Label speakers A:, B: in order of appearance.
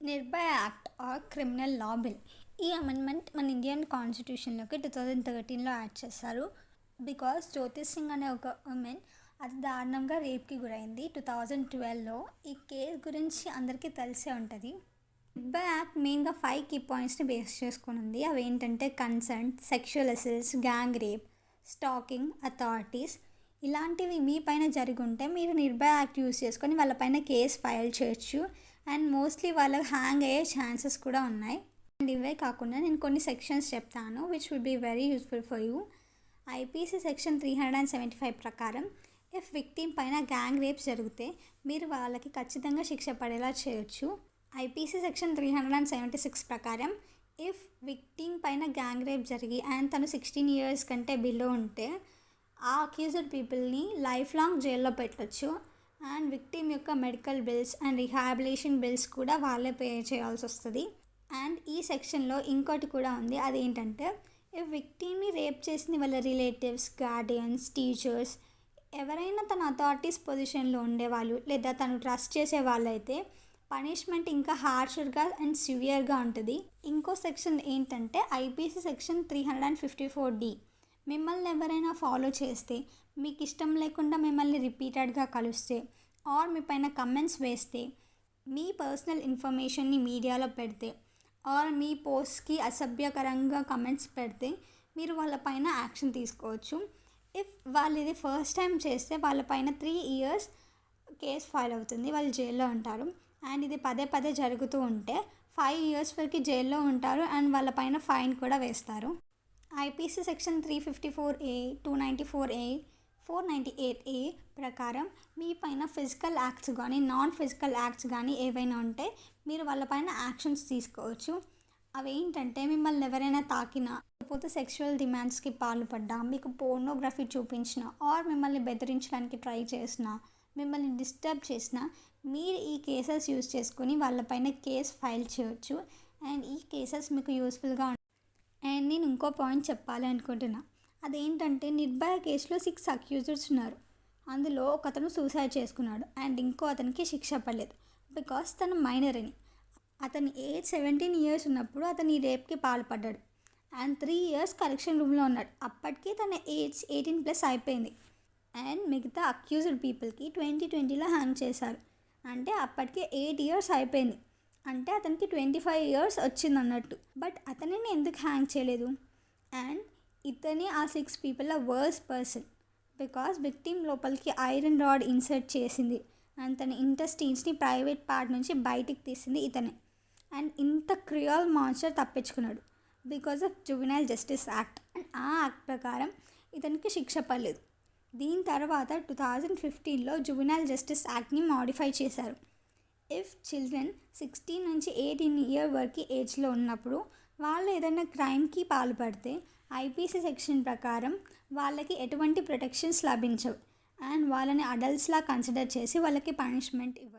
A: Nirbhaya act or criminal law bill. ఈ amendment మన Indian కాన్స్టిట్యూషన్లోకి 2013లో యాడ్ చేశారు. బికాస్ జ్యోతి సింగ్ అనే ఒక ఉమెన్ అతి దారుణంగా రేప్కి గురైంది 2012లో. ఈ కేసు గురించి అందరికీ తెలిసే ఉంటుంది. నిర్భయ యాక్ట్ మెయిన్గా 5 కీ పాయింట్స్ని బేస్ చేసుకుని ఉంది. అవి ఏంటంటే consent, sexual assaults, gang rape, stalking, authorities. ఇలాంటివి మీ పైన జరిగి ఉంటే మీరు నిర్భయ యాక్ట్ యూస్ చేసుకొని వాళ్ళపైన కేసు ఫైల్ చేయొచ్చు. అండ్ మోస్ట్లీ వాళ్ళకి హ్యాంగ్ అయ్యే ఛాన్సెస్ కూడా ఉన్నాయి. అండ్ ఇవే కాకుండా నేను కొన్ని సెక్షన్స్ చెప్తాను which would be very useful for you. IPC section 375 ప్రకారం ఇఫ్ విక్టిమ్ పైన గ్యాంగ్ రేప్స్ జరిగితే మీరు వాళ్ళకి ఖచ్చితంగా శిక్ష పడేలా చేయొచ్చు. ఐపీసీ సెక్షన్ 376 ప్రకారం ఇఫ్ విక్టిమ్ పైన గ్యాంగ్ రేప్ జరిగి అండ్ తను 16 years కంటే బిలో ఉంటే ఆ అక్యూజ్డ్ పీపుల్ని లైఫ్ లాంగ్ జైల్లో పెట్టచ్చు. అండ్ విక్టిమ్ యొక్క medical bills and rehabilitation bills కూడా వాళ్ళే పే చేయాల్సి వస్తుంది. అండ్ ఈ సెక్షన్లో ఇంకోటి కూడా ఉంది. అదేంటంటే ఈ విక్టిమ్ని రేప్ చేసిన వాళ్ళ రిలేటివ్స్, గార్డియన్స్, టీచర్స్ ఎవరైనా తన అథారిటీస్ పొజిషన్లో ఉండేవాళ్ళు లేదా తను ట్రస్ట్ చేసే వాళ్ళైతే పనిష్మెంట్ ఇంకా హార్షర్గా అండ్ సివియర్గా ఉంటుంది. ఇంకో సెక్షన్ ఏంటంటే ఐపీసీ సెక్షన్ 354D. మిమ్మల్ని ఎవరైనా ఫాలో చేస్తే, మీకు ఇష్టం లేకుండా మిమ్మల్ని రిపీటెడ్గా కలుస్తే ఆర్ మీ పైన కమెంట్స్ వేస్తే, మీ పర్సనల్ ఇన్ఫర్మేషన్ని మీడియాలో పెడితే ఆర్ మీ పోస్ట్కి అసభ్యకరంగా కమెంట్స్ పెడితే మీరు వాళ్ళపైన యాక్షన్ తీసుకోవచ్చు. ఇఫ్ వాళ్ళు ఇది ఫస్ట్ టైం చేస్తే వాళ్ళపైన 3 years కేసు ఫైల్ అవుతుంది, వాళ్ళు జైల్లో ఉంటారు. అండ్ ఇది పదే పదే జరుగుతూ ఉంటే 5 years వరకు జైల్లో ఉంటారు అండ్ వాళ్ళపైన ఫైన్ కూడా వేస్తారు. IPC section 354A, 294A, 498A ప్రకారం మీ పైన ఫిజికల్ యాక్ట్స్ కానీ నాన్ ఫిజికల్ యాక్ట్స్ కానీ ఏవైనా ఉంటే మీరు వాళ్ళపైన యాక్షన్స్ తీసుకోవచ్చు. అవి ఏంటంటే మిమ్మల్ని ఎవరైనా తాకినా, లేకపోతే సెక్షువల్ డిమాండ్స్కి పాల్పడ్డా, మీకు పోర్నోగ్రఫీ చూపించిన ఆర్ మిమ్మల్ని బెదిరించడానికి ట్రై చేసినా, మిమ్మల్ని డిస్టర్బ్ చేసినా మీరు ఈ కేసెస్ యూజ్ చేసుకొని వాళ్ళపైన కేసు ఫైల్ చేయొచ్చు. అండ్ ఈ కేసెస్ మీకు యూస్ఫుల్గా ఉంటాయి. అండ్ నేను ఇంకో పాయింట్ చెప్పాలి అనుకుంటున్నా. అదేంటంటే నిర్భయ కేసులో 6 అక్యూజర్స్ ఉన్నారు. అందులో ఒక అతను సూసైడ్ చేసుకున్నాడు అండ్ ఇంకో అతనికి శిక్ష పడలేదు బికాస్ తను మైనర్ అని. అతని ఏజ్ 17 years ఉన్నప్పుడు అతను ఈ రేప్కి పాల్పడ్డాడు అండ్ 3 years కరెక్షన్ రూమ్లో ఉన్నాడు. అప్పటికి తన ఏజ్ 18+ అయిపోయింది. అండ్ మిగతా అక్యూజ్డ్ పీపుల్కి 2020లో హ్యాంగ్ చేశారు. అంటే అప్పటికి 8 years అయిపోయింది. అంటే అతనికి 25 years వచ్చింది అన్నట్టు. బట్ అతనిని ఎందుకు హ్యాంగ్ చేయలేదు? అండ్ ఇతనే ఆ 6 peopleలో వర్స్ట్ పర్సన్ బికాస్ విక్టిమ్ లోపలికి ఐరన్ రాడ్ ఇన్సర్ట్ చేసింది అండ్ తన ఇంటెస్టైన్స్ని ప్రైవేట్ పార్ట్ నుంచి బయటికి తీసింది ఇతనే. అండ్ ఇంత క్రూయల్ మాన్స్టర్ తప్పించుకున్నాడు because of juvenile justice act. And ఆ యాక్ట్ ప్రకారం ఇతనికి శిక్ష పడలేదు. దీని తర్వాత 2015లో జువెనైల్ జస్టిస్ యాక్ట్ని మాడిఫై చేశారు. ఇఫ్ చిల్డ్రన్ 16 నుంచి 18 year వరకు ఏజ్లో ఉన్నప్పుడు వాళ్ళు ఏదైనా క్రైమ్కి పాల్పడితే ఐపీసీ సెక్షన్ ప్రకారం వాళ్ళకి ఎటువంటి ప్రొటెక్షన్స్ లభించవు అండ్ వాళ్ళని అడల్ట్స్లా కన్సిడర్ చేసి వాళ్ళకి పనిష్మెంట్ ఇవ్వచ్చు.